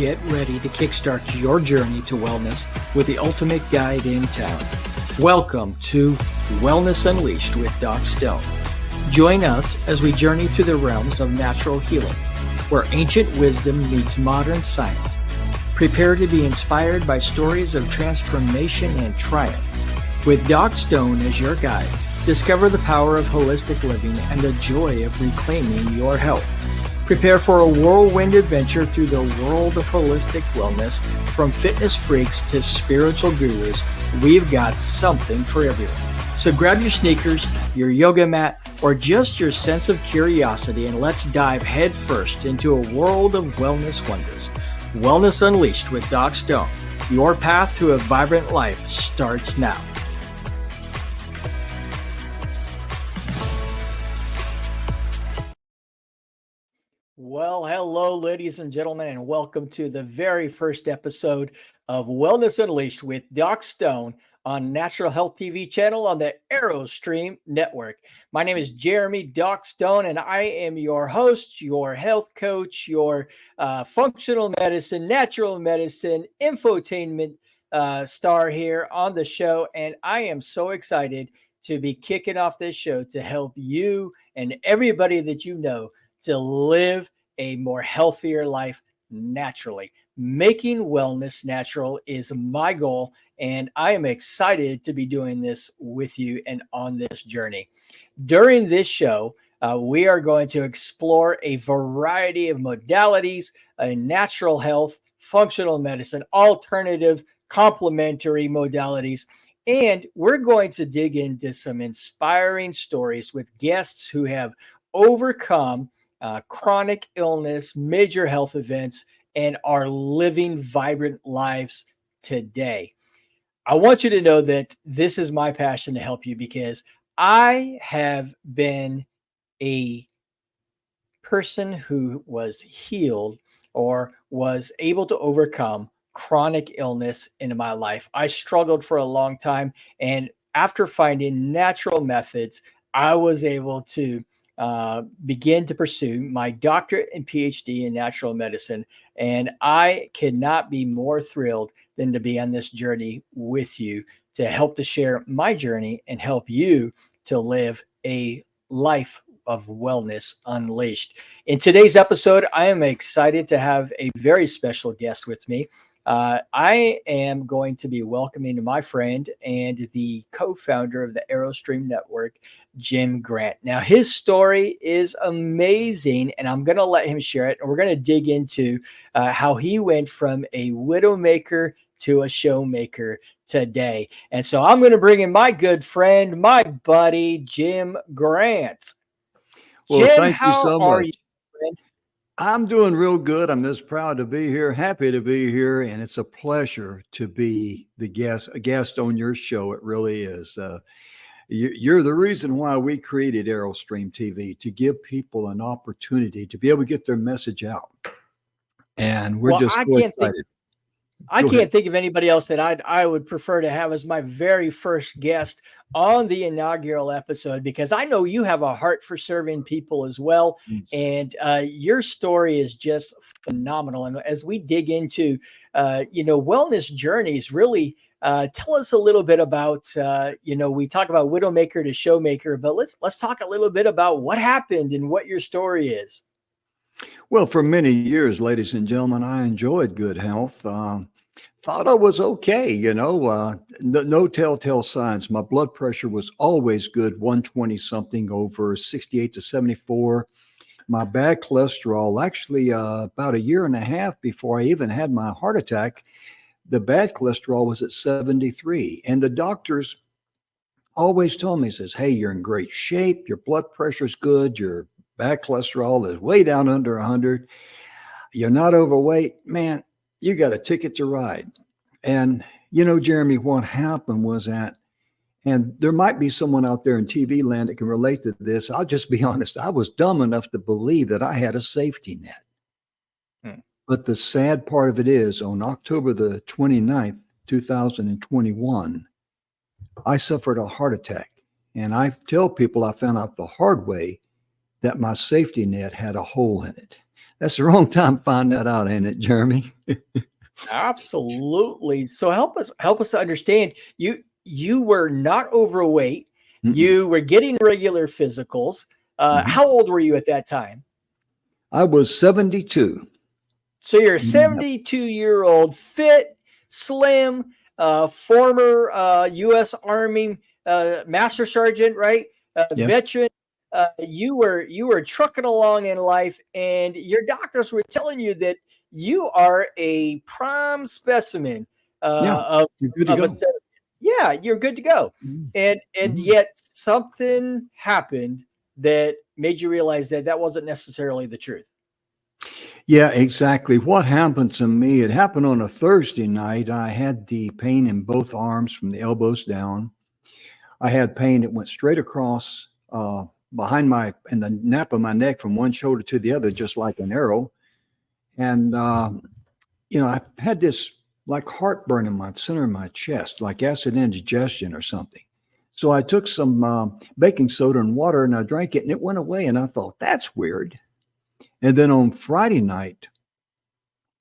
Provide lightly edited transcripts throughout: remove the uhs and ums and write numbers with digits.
Get ready to kickstart your journey to wellness with the ultimate guide in town. Welcome to Wellness Unleashed with Doc Stone. Join us as we journey through the realms of natural healing, where ancient wisdom meets modern science. Prepare to be inspired by stories of transformation and triumph. With Doc Stone as your guide, discover the power of holistic living and the joy of reclaiming your health. Prepare for a whirlwind adventure through the world of holistic wellness. From fitness freaks to spiritual gurus, we've got something for everyone. So grab your sneakers, your yoga mat, or just your sense of curiosity, and let's dive headfirst into a world of wellness wonders. Wellness Unleashed with Doc Stone. Your path to a vibrant life starts now. Well, hello, ladies and gentlemen, and welcome to the very first episode of Wellness Unleashed with Doc Stone on Natural Health TV channel on the AeroStream Network. My name is Jeremy Doc Stone, and I am your host, your health coach, your functional medicine, natural medicine, infotainment star here on the show. And I am so excited to be kicking off this show to help you and everybody that you know to live a more healthier life naturally. Making wellness natural is my goal, and I am excited to be doing this with you and on this journey. During this show, we are going to explore a variety of modalities in natural health, functional medicine, alternative, complementary modalities, and we're going to dig into some inspiring stories with guests who have overcome chronic illness, major health events, and are living vibrant lives today. I want you to know that this is my passion to help you because I have been a person who was healed or was able to overcome chronic illness in my life. I struggled for a long time, and after finding natural methods, I was able to begin to pursue my doctorate and PhD in natural medicine. And I cannot be more thrilled than to be on this journey with you to help to share my journey and help you to live a life of wellness unleashed. In today's episode, I am excited to have a very special guest with me. I am going to be welcoming my friend and the co-founder of the AeroStream Network, Jim Grant. Now, his story is amazing, and I'm going to let him share it. And we're going to dig into how he went from a widowmaker to a showmaker today. And so I'm going to bring in my good friend, my buddy, Jim Grant. Well, Jim, thank you so are much. you, friend? I'm doing real good. I'm just proud to be here, happy to be here, and it's a pleasure to be a guest on your show. It really is. You're the reason why we created AeroStream TV, to give people an opportunity to be able to get their message out. And we're just so excited. I can't think of anybody else that I would prefer to have as my very first guest on the inaugural episode, because I know you have a heart for serving people as well. And your story is just phenomenal. And as we dig into, wellness journeys, really tell us a little bit about, we talk about widowmaker to showmaker, but let's talk a little bit about what happened and what your story is. Well, for many years, ladies and gentlemen, I enjoyed good health. Thought I was okay, no telltale signs. My blood pressure was always good, 120 something over 68 to 74. My bad cholesterol, actually about a year and a half before I even had my heart attack, the bad cholesterol was at 73. And the doctors always told me, says, hey, you're in great shape. Your blood pressure's good. Your bad cholesterol is way down under 100. You're not overweight. Man, you got a ticket to ride. And, Jeremy, what happened was that, and there might be someone out there in TV land that can relate to this. I'll just be honest. I was dumb enough to believe that I had a safety net. But the sad part of it is, on October the 29th, 2021, I suffered a heart attack. And I tell people I found out the hard way that my safety net had a hole in it. That's the wrong time to find that out, ain't it, Jeremy? Absolutely. So help us to understand. You were not overweight. Mm-mm. You were getting regular physicals. Mhm. How old were you at that time? I was 72. So you're a Yep. 72-year-old, fit, slim, former U.S. Army Master Sergeant, right? Yep. Veteran. You were trucking along in life, and your doctors were telling you that you are a prime specimen Yeah. uh, of You're good to of a go. set. Yeah, you're good to go. Mhm. And Mhm. yet something happened that made you realize that that wasn't necessarily the truth. Yeah, exactly. What happened to me, it happened on a Thursday night. I had the pain in both arms from the elbows down. I had pain that went straight across behind my in the nape of my neck from one shoulder to the other, just like an arrow. And I had this like heartburn in my center of my chest, like acid indigestion or something. So I took some baking soda and water and I drank it and it went away. And I thought, that's weird. And then on Friday night,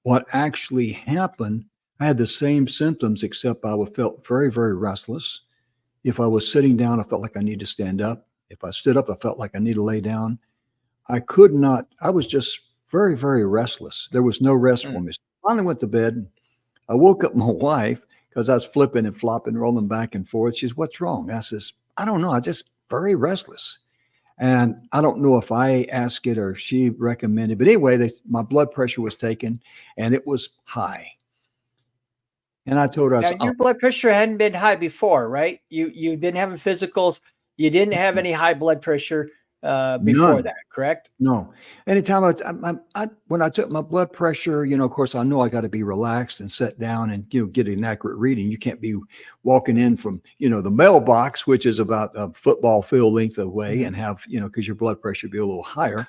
what actually happened, I had the same symptoms, except felt very, very restless. If I was sitting down, I felt like I need to stand up. If I stood up, I felt like I need to lay down. I could not, I was just very, very restless. There was no rest Mm. for me. So I finally went to bed. I woke up my wife because I was flipping and flopping, rolling back and forth. She says, "What's wrong?" I says, "I don't know. I just very restless." And I don't know if I asked it or she recommended, but anyway, my blood pressure was taken and it was high. And I told her, I Now, said, "Oh, your blood pressure hadn't been high before, right? You've been having physicals. You didn't have any high blood pressure before none. that, correct? No. Anytime when I took my blood pressure, of course, I know I got to be relaxed and sit down and, get an accurate reading. You can't be walking in from, the mailbox, which is about a football field length away Mhm. and have, because your blood pressure be a little higher.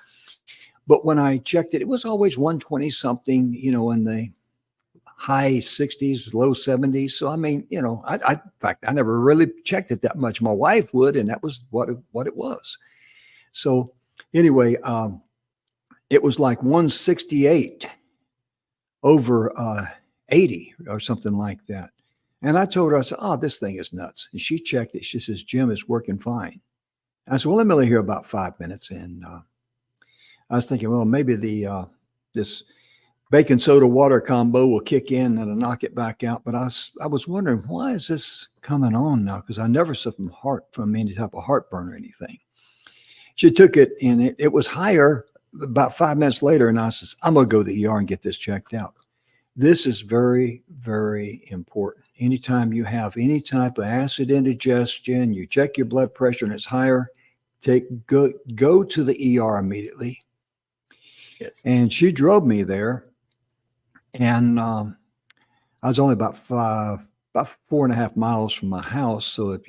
But when I checked it, it was always 120 something, in the high 60s, low 70s. So, I mean, in fact, I never really checked it that much. My wife would, and that was what it was. So, anyway, it was like 168 over 80 or something like that. And I told her, I said, "Oh, this thing is nuts." And she checked it. She says, "Jim, it's working fine." I said, "Well, let me lay here about 5 minutes." And I was thinking, well, maybe this baking soda water combo will kick in and it'll knock it back out. But I was wondering, why is this coming on now? Because I never suffered from any type of heartburn or anything. She took it and it was higher about 5 minutes later. And I says, "I'm going to go to the ER and get this checked out." This is very, very important. Anytime you have any type of acid indigestion, you check your blood pressure and it's higher, go to the ER immediately. Yes. And she drove me there, and I was only about 4.5 miles from my house, so if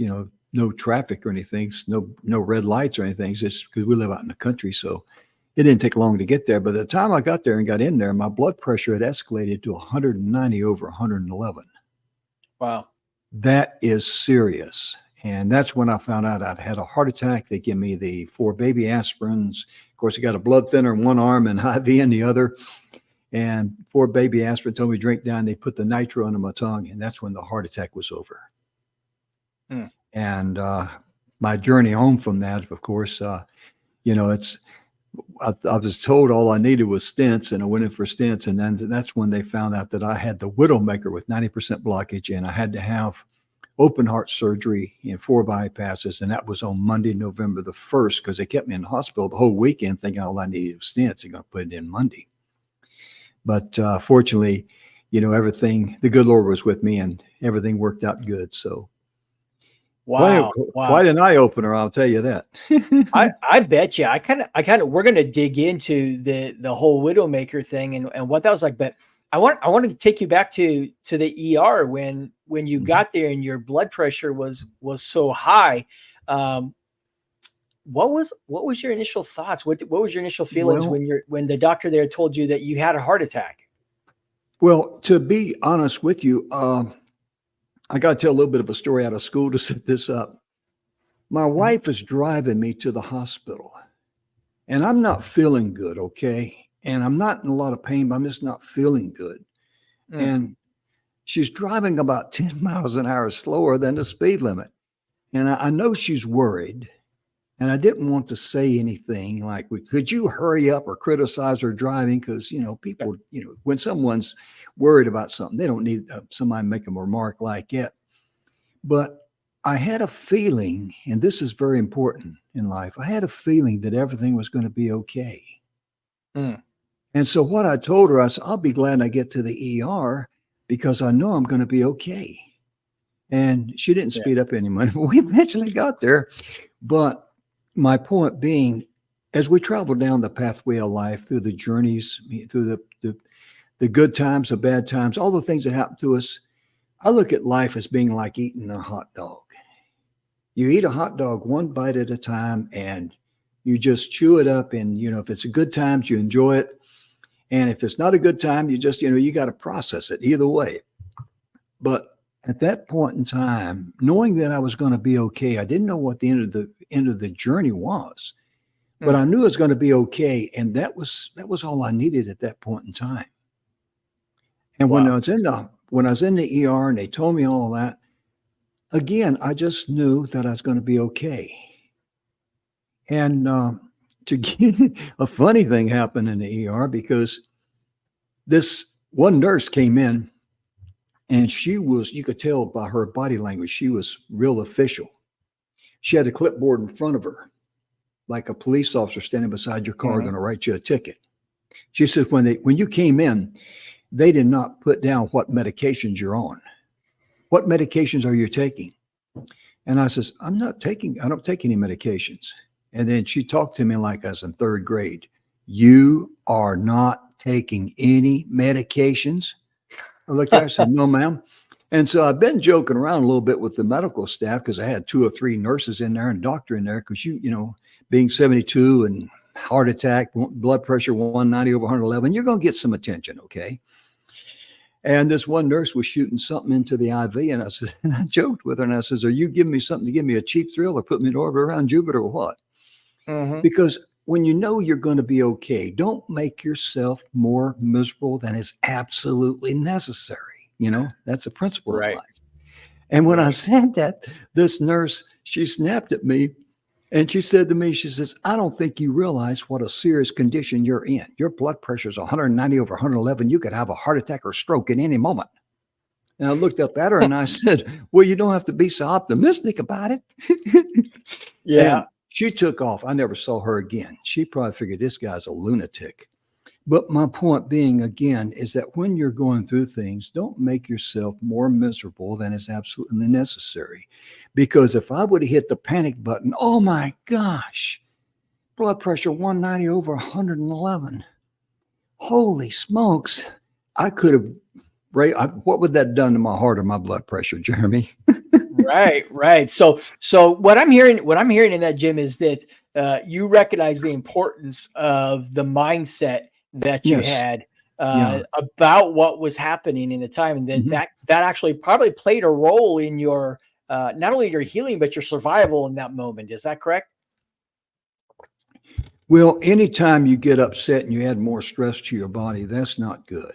no traffic or anything, no red lights or anything, just because we live out in the country, so it didn't take long to get there. But the time I got there and got in there, my blood pressure had escalated to 190 over 111. Wow. That is serious. And that's when I found out I'd had a heart attack. They give me the 4 baby aspirins. Of course, I got a blood thinner in one arm and IV in the other. And 4 baby aspirin told me to drink down. They put the nitro under my tongue, and that's when the heart attack was over. Mm. And my journey home from that, of course, it's I was told all I needed was stents, and I went in for stents, and then that's when they found out that I had the widowmaker with 90% blockage, and I had to have open heart surgery and 4 bypasses, and that was on Monday, November the 1st, because they kept me in the hospital the whole weekend thinking all I needed was stents. They're going to put it in Monday. But fortunately, everything, the good Lord was with me, and everything worked out good. So quite, Wow. Wow. quite an eye opener, I'll tell you that. I bet you. I kind of we're gonna dig into the whole Widowmaker thing and what that was like. But I want to take you back to the ER when you Mhm. got there and your blood pressure was so high. Um, what was your initial thoughts? What was your initial feelings Well, when the doctor there told you that you had a heart attack? well, to be honest with you, I got to tell a little bit of a story out of school to set this up. My Mhm. wife is driving me to the hospital, and I'm not feeling good. Okay. And I'm not in a lot of pain, but I'm just not feeling good. Mm. And she's driving about 10 miles an hour slower than the speed limit. And I know she's worried. And I didn't want to say anything like, could you hurry up or criticize her driving? Because, people, when someone's worried about something, they don't need somebody make a remark like that. But I had a feeling, and this is very important in life, I had a feeling that everything was going to be okay. Mm. And so what I told her, I said, I'll be glad I get to the ER because I know I'm going to be okay. And she didn't speed up any money, but we eventually got there. But my point being, as we travel down the pathway of life through the journeys, through the good times, the bad times, all the things that happen to us, I look at life as being like eating a hot dog. You eat a hot dog one bite at a time and you just chew it up. And, if it's a good time, you enjoy it. And if it's not a good time, you just, you got to process it either way. But at that point in time, knowing that I was going to be okay, I didn't know what the end of the journey was, but I knew it was going to be okay. And that was all I needed at that point in time. And when I was in the ER and they told me all that, again, I just knew that I was going to be okay. And to get a funny thing happened in the ER because this one nurse came in and she was, you could tell by her body language, she was real official. She had a clipboard in front of her, like a police officer standing beside your car going to write you a ticket. She says, when you came in, they did not put down what medications you're on. What medications are you taking? And I says, I don't take any medications. And then she talked to me like I was in third grade. You are not taking any medications? I looked at her and said, no, ma'am. And so I've been joking around a little bit with the medical staff because I had 2 or 3 nurses in there and a doctor in there because being 72 and heart attack, blood pressure 190 over 111, you're going to get some attention, okay? And this one nurse was shooting something into the IV, and I joked with her, and I says, "Are you giving me something to give me a cheap thrill, or put me in orbit around Jupiter, or what?" Mm-hmm. Because when you know you're going to be okay, don't make yourself more miserable than is absolutely necessary. That's a principle of life. And when I said that, this nurse, she snapped at me. And she said to me, she says, I don't think you realize what a serious condition you're in. Your blood pressure is 190 over 111. You could have a heart attack or stroke at any moment. And I looked up at her and I said, well, you don't have to be so optimistic about it. Yeah. And she took off. I never saw her again. She probably figured this guy's a lunatic. But my point being, again, is that when you're going through things, don't make yourself more miserable than is absolutely necessary. Because if I would have hit the panic button, oh my gosh, blood pressure 190 over 111. Holy smokes. I could have, what would that have done to my heart or my blood pressure, Jeremy? Right. So what I'm hearing in that, Jim, is that you recognize the importance of the mindset that you had about what was happening in the time, and that actually probably played a role in your not only your healing but your survival in that moment. Is that correct? Well, anytime you get upset and you add more stress to your body, that's not good.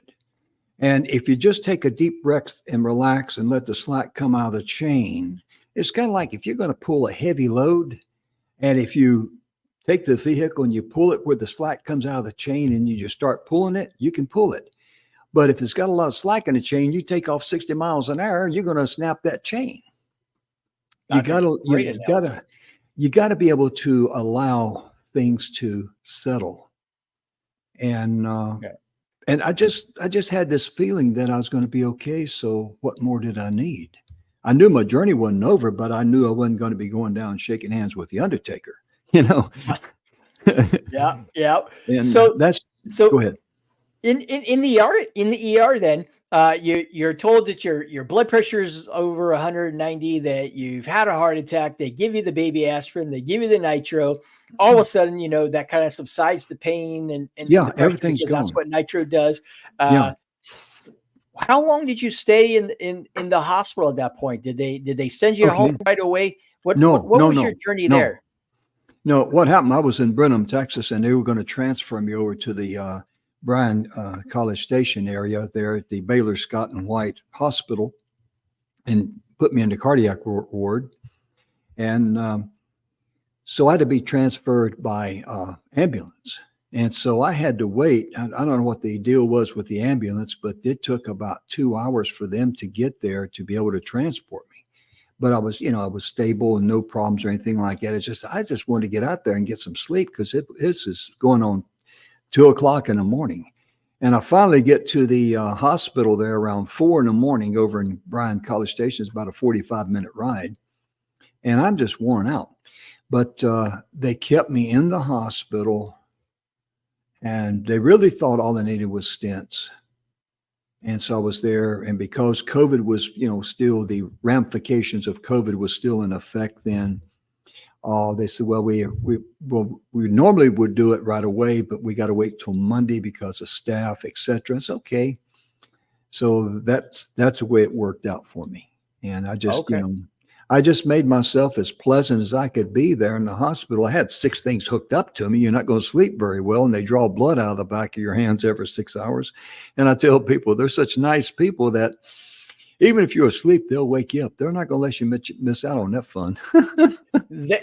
And if you just take a deep breath and relax and let the slack come out of the chain, it's kind of like if you're going to pull a heavy load, and if you take the vehicle and you pull it where the slack comes out of the chain and you just start pulling it, you can pull it. But if it's got a lot of slack in the chain, you take off 60 miles an hour, you're going to snap that chain. You got to be able to allow things to settle. And and I just had this feeling that I was going to be okay. So what more did I need? I knew my journey wasn't over, but I knew I wasn't going to be going down shaking hands with the Undertaker. Yeah. And so go ahead. In the ER, then you're told that your blood pressure is over 190, that you've had a heart attack. They give you the baby aspirin, they give you the nitro. All of a sudden, that kind of subsides the pain and everything's gone. That's what nitro does. How long did you stay in the hospital at that point? Did they send you home right away? What was your journey there? No, what happened? I was in Brenham, Texas, and they were going to transfer me over to the Bryan College Station area there at the Baylor Scott and White Hospital, and put me in the cardiac ward. And so I had to be transferred by ambulance. And so I had to wait. I don't know what the deal was with the ambulance, but it took about 2 hours for them to get there to be able to transport me. But I was stable and no problems or anything like that. I just wanted to get out there and get some sleep because this is going on 2 o'clock in the morning. And I finally get to the hospital there around 4 in the morning over in Bryan College Station. It's about a 45-minute ride. And I'm just worn out. But they kept me in the hospital, and they really thought all I needed was stents. And so I was there, and because COVID was, still the ramifications of COVID was still in effect then, they said, well, we normally would do it right away, but we got to wait till Monday because of staff, et cetera. It's okay. So that's the way it worked out for me. And I just made myself as pleasant as I could be there in the hospital. I had 6 things hooked up to me. You're not going to sleep very well, and they draw blood out of the back of your hands every 6 hours. And I tell people, they're such nice people that even if you're asleep, they'll wake you up. They're not going to let you miss out on that fun.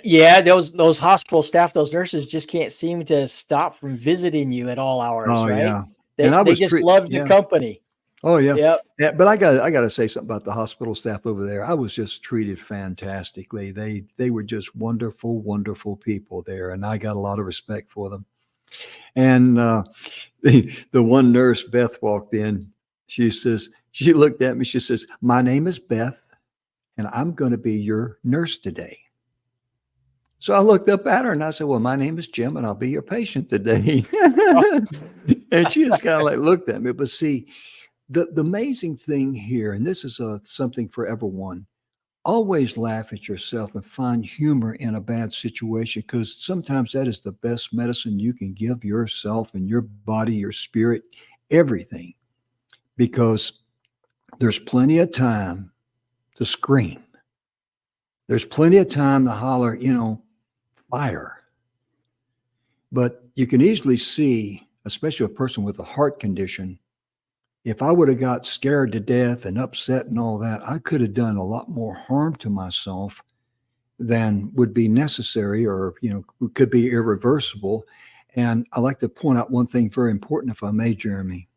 Yeah, those hospital staff, those nurses just can't seem to stop from visiting you at all hours, right? Yeah. They just love the company. Oh, yeah. Yep. Yeah. But I got to say something about the hospital staff over there. I was just treated fantastically. They were just wonderful, wonderful people there, and I got a lot of respect for them. And the one nurse, Beth, walked in. She looked at me. She says, "My name is Beth, and I'm going to be your nurse today." So I looked up at her and I said, "Well, my name is Jim, and I'll be your patient today." And she just kind of like looked at me. But see, the amazing thing here, and this is something for everyone, always laugh at yourself and find humor in a bad situation, because sometimes that is the best medicine you can give yourself and your body, your spirit, everything. Because there's plenty of time to scream. There's plenty of time to holler, fire. But you can easily see, especially a person with a heart condition, if I would have got scared to death and upset and all that, I could have done a lot more harm to myself than would be necessary, or, could be irreversible. And I like to point out one thing very important, if I may, Jeremy.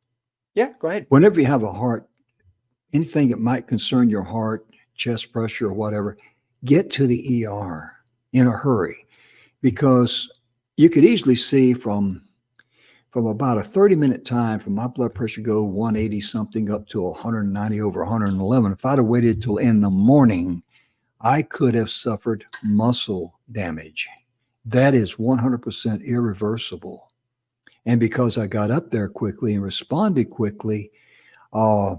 Yeah, go ahead. Whenever you have a heart, anything that might concern your heart, chest pressure or whatever, get to the ER in a hurry, because you could easily see from about a 30-minute time from my blood pressure go 180 something up to 190 over 111. If I'd have waited till in the morning, I could have suffered muscle damage. That is 100% irreversible. And because I got up there quickly and responded quickly, my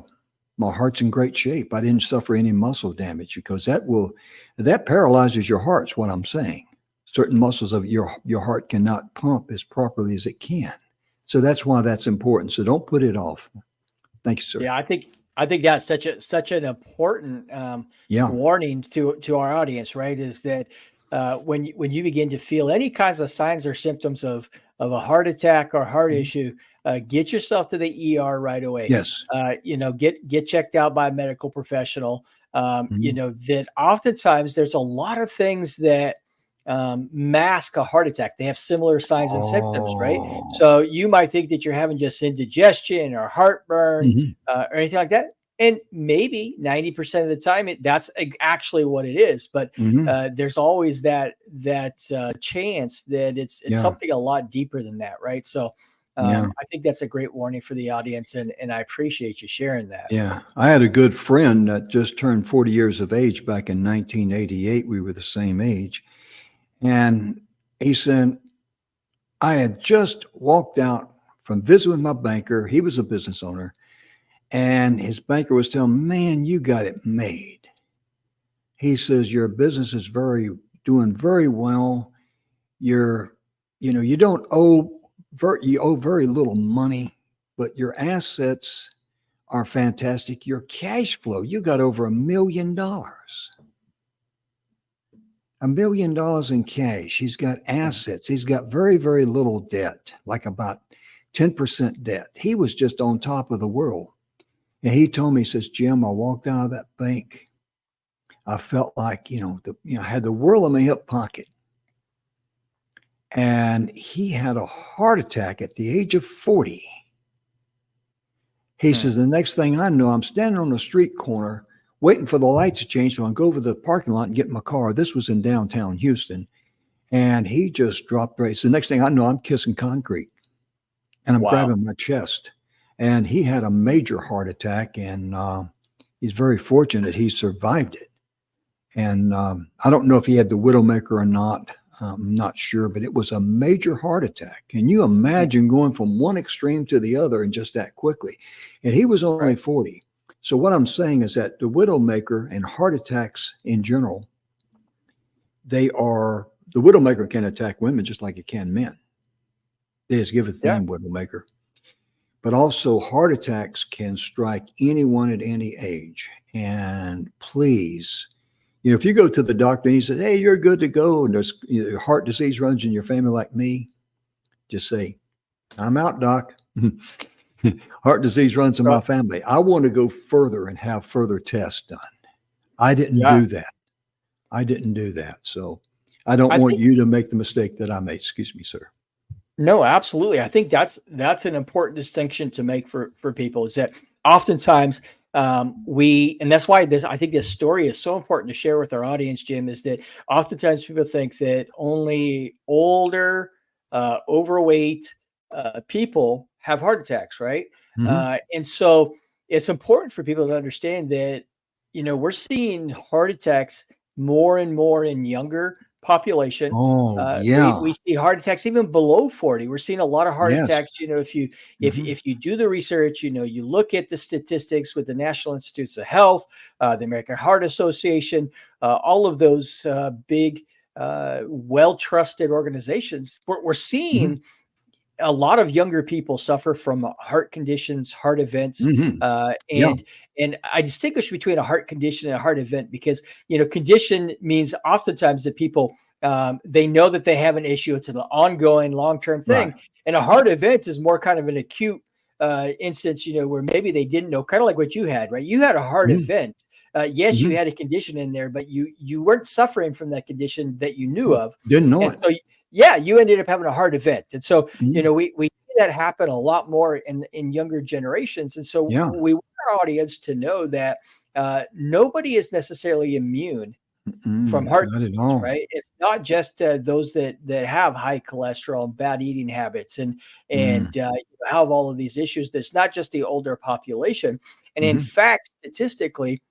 heart's in great shape. I didn't suffer any muscle damage, because that paralyzes your heart, is what I'm saying. Certain muscles of your heart cannot pump as properly as it can. So that's why that's important. So don't put it off. Thank you, sir. Yeah, I think that's such an important warning to our audience, right? Is that when you begin to feel any kinds of signs or symptoms of a heart attack or heart issue, get yourself to the ER right away. Yes. Get checked out by a medical professional. That oftentimes there's a lot of things that mask a heart attack. They have similar signs and symptoms, right? So you might think that you're having just indigestion or heartburn or anything like that. And maybe 90% of the time that's actually what it is. But there's always that chance that it's something a lot deeper than that, right? So I think that's a great warning for the audience, and I appreciate you sharing that. Yeah. I had a good friend that just turned 40 years of age back in 1988. We were the same age. And he said, I had just walked out from visiting with my banker. He was a business owner. And his banker was telling him, "Man, you got it made." He says, "Your business is doing very well. You owe very little money, but your assets are fantastic. Your cash flow, you got over $1 million." $1 million in cash. He's got assets. He's got very, very little debt, like about 10% debt. He was just on top of the world. And he told me, he says, Jim, I walked out of that bank. I felt like, I had the world in my hip pocket. And he had a heart attack at the age of 40. He says, the next thing I know, I'm standing on the street corner waiting for the lights to change. So I go over to the parking lot and get in my car. This was in downtown Houston. And he just dropped right. So the next thing I know, I'm kissing concrete and I'm grabbing my chest. And he had a major heart attack, and he's very fortunate he survived it. And I don't know if he had the Widowmaker or not. I'm not sure, but it was a major heart attack. Can you imagine going from one extreme to the other and just that quickly? And he was only 40. So what I'm saying is that the Widowmaker and heart attacks in general, the Widowmaker can attack women just like it can men. They just give it the name Widowmaker. But also heart attacks can strike anyone at any age. And please, if you go to the doctor and he says, hey, you're good to go, and there's heart disease runs in your family like me, just say, I'm out, doc. Heart disease runs in my family. I want to go further and have further tests done. I didn't do that. So I don't want you to make the mistake that I made. Excuse me, sir. No, absolutely. I think that's an important distinction to make for people, is that oftentimes and that's why I think this story is so important to share with our audience, Jim, is that oftentimes people think that only older, overweight people have heart attacks, right? And so it's important for people to understand that, we're seeing heart attacks more and more in younger population. We see heart attacks even below 40. We're seeing a lot of heart attacks. If you do the research, you look at the statistics with the National Institutes of Health, the American Heart Association, all of those big, well-trusted organizations. We're seeing a lot of younger people suffer from heart conditions, heart events, and I distinguish between a heart condition and a heart event because, condition means oftentimes that people, they know that they have an issue. It's an ongoing long-term thing. Right. And a heart event is more kind of an acute instance, where maybe they didn't know, kind of like what you had, right? You had a heart event. Yes, you had a condition in there, but you weren't suffering from that condition that you knew of. Didn't know it. So, you ended up having a heart event. And so, we see that happen a lot more in younger generations. And so we want our audience to know that nobody is necessarily immune from heart disease, right? It's not just those that have high cholesterol and bad eating habits and have all of these issues. There's not just the older population. And in fact, statistically,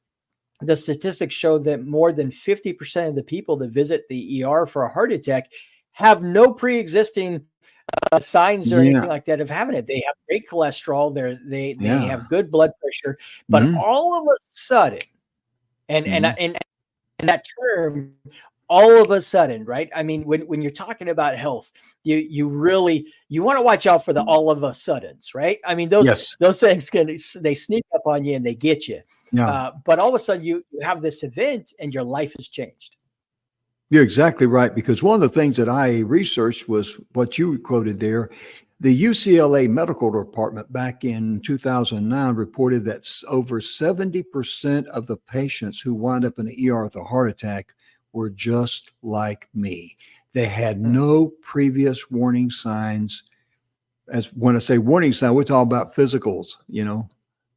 the statistics show that more than 50% of the people that visit the ER for a heart attack have no pre-existing signs or anything like that of having it. They have great cholesterol. They have good blood pressure, but all of a sudden, and that term, all of a sudden, right? I mean, when you're talking about health, you really want to watch out for the all of a suddens, right? I mean, those things they sneak up on you and they get you. But all of a sudden, you have this event and your life has changed. You're exactly right, because one of the things that I researched was what you quoted there. The UCLA Medical Department back in 2009 reported that over 70% of the patients who wind up in the ER with a heart attack were just like me. They had no previous warning signs. As when I say warning sign, we're talking about physicals,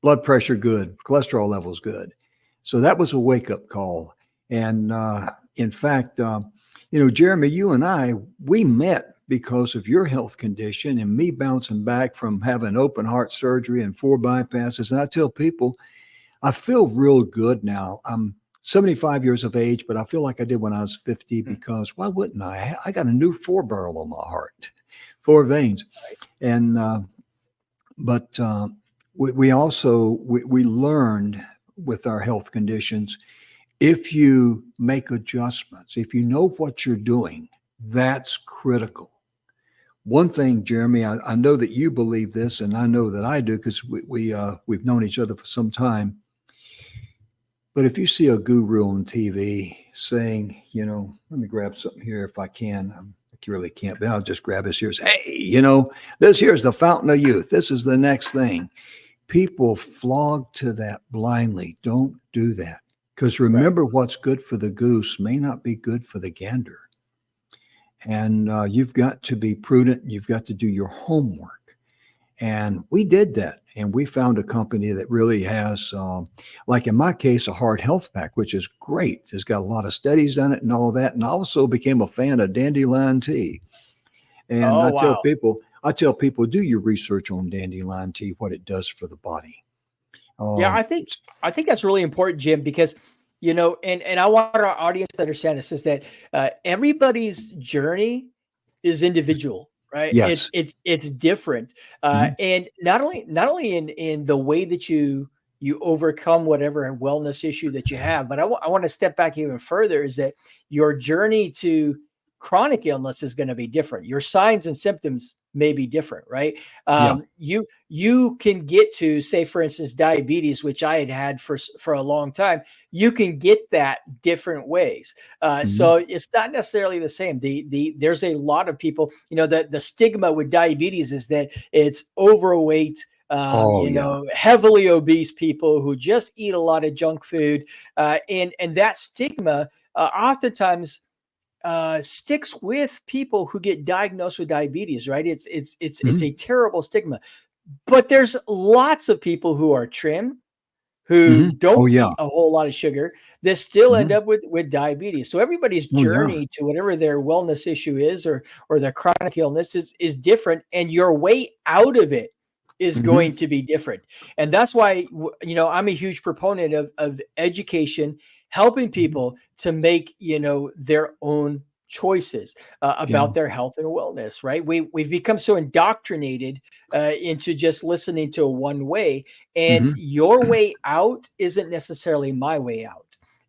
blood pressure good, cholesterol levels good. So that was a wake-up call. And in fact, Jeremy, you and I, we met because of your health condition and me bouncing back from having open heart surgery and 4 bypasses. And I tell people, I feel real good now. I'm 75 years of age, but I feel like I did when I was 50 because why wouldn't I? I got a new 4 barrel on my heart, 4 veins. And, but we also learned with our health conditions, if you make adjustments, if you know what you're doing, that's critical. One thing, Jeremy, I know that you believe this, and I know that I do because we've known each other for some time. But if you see a guru on TV saying, let me grab something here if I can. I really can't, but I'll just grab this here. Hey, this here's the fountain of youth. This is the next thing. People flog to that blindly. Don't do that. Because remember, what's good for the goose may not be good for the gander. And you've got to be prudent. You've got to do your homework. And we did that. And we found a company that really has, like in my case, a heart health pack, which is great. It's got a lot of studies on it and all that. And I also became a fan of dandelion tea. And I tell people, do your research on dandelion tea, what it does for the body. Yeah, I think that's really important, Jim, because and I want our audience to understand this is that everybody's journey is individual, right? Yes. It's different, and not only in the way that you overcome whatever wellness issue that you have, but I want to step back even further. Is that your journey to chronic illness is going to be different. Your signs and symptoms may be different, right? You can get to, say, for instance, diabetes, which I had for a long time. You can get that different ways. So it's not necessarily the same. There's a lot of people, the stigma with diabetes is that it's overweight, heavily obese people who just eat a lot of junk food. And that stigma oftentimes sticks with people who get diagnosed with diabetes, right? It's a terrible stigma. But there's lots of people who are trim, who don't eat a whole lot of sugar, that still end up with diabetes. So everybody's journey to whatever their wellness issue is or their chronic illness is different, and your way out of it is going to be different. And that's why I'm a huge proponent of education, helping people to make their own choices about their health and wellness, right? We've become so indoctrinated into just listening to one way, and your way out isn't necessarily my way out.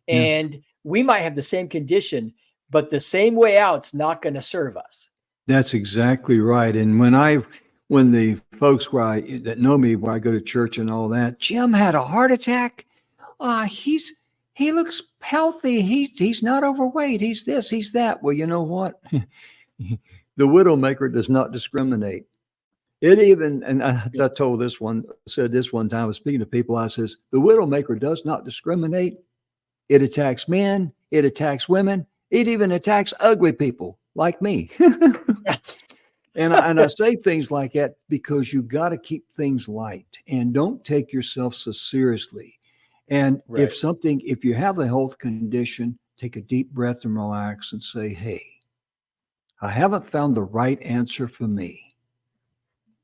And we might have the same condition, but the same way out's not going to serve us. That's exactly right. And when the folks that know me, where I go to church and all that, Jim had a heart attack. He looks healthy. He's not overweight. He's this, he's that. Well, you know what? The Widowmaker does not discriminate. And I said this one time, I was speaking to people, I says, the Widowmaker does not discriminate. It attacks men. It attacks women. It even attacks ugly people like me. And I say things like that because you got to keep things light and don't take yourself so seriously. And if you have a health condition, take a deep breath and relax and say, hey, I haven't found the right answer for me.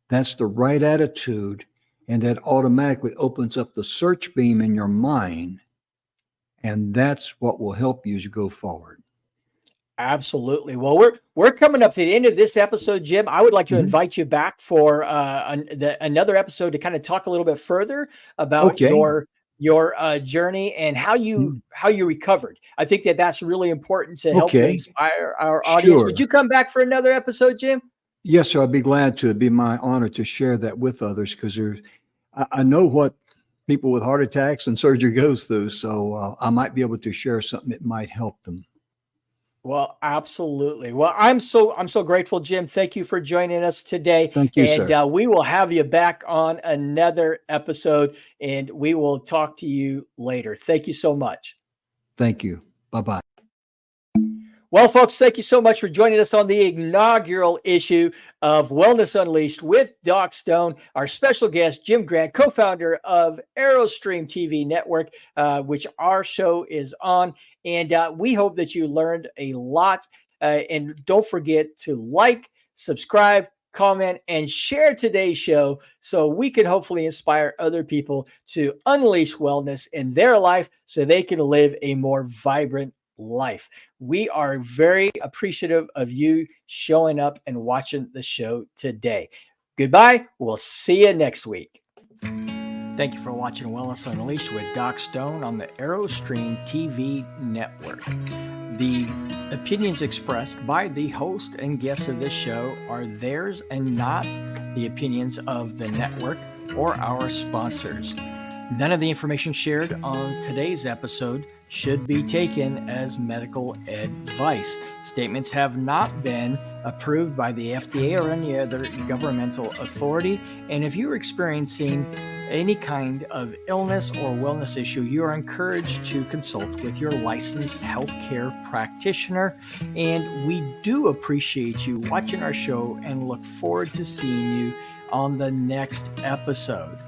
That's the right attitude. And that automatically opens up the search beam in your mind. And that's what will help you as you go forward. Absolutely. Well, we're coming up to the end of this episode, Jim. I would like to invite you back for another episode to kind of talk a little bit further about your journey and how you recovered. I think that's really important to help inspire our audience. Sure. Would you come back for another episode, Jim? Yes, sir. I'd be glad to. It'd be my honor to share that with others because I know what people with heart attacks and surgery goes through. So I might be able to share something that might help them. Well, absolutely. Well, I'm so grateful, Jim. Thank you for joining us today. Thank you, and, sir. We will have you back on another episode, and we will talk to you later. Thank you so much. Thank you. Bye-bye. Well, folks, thank you so much for joining us on the inaugural issue of Wellness Unleashed with Doc Stone. Our special guest, Jim Grant, co-founder of ArrowStream TV Network, which our show is on. And we hope that you learned a lot. And don't forget to like, subscribe, comment, and share today's show so we can hopefully inspire other people to unleash wellness in their life so they can live a more vibrant life. We are very appreciative of you showing up and watching the show today. Goodbye. We'll see you next week. Thank you for watching Wellness Unleashed with Doc Stone on the ArrowStream TV Network. The opinions expressed by the host and guests of this show are theirs and not the opinions of the network or our sponsors. None of the information shared on today's episode should be taken as medical advice. Statements have not been approved by the FDA or any other governmental authority. And if you're experiencing any kind of illness or wellness issue, you are encouraged to consult with your licensed healthcare practitioner. And we do appreciate you watching our show and look forward to seeing you on the next episode.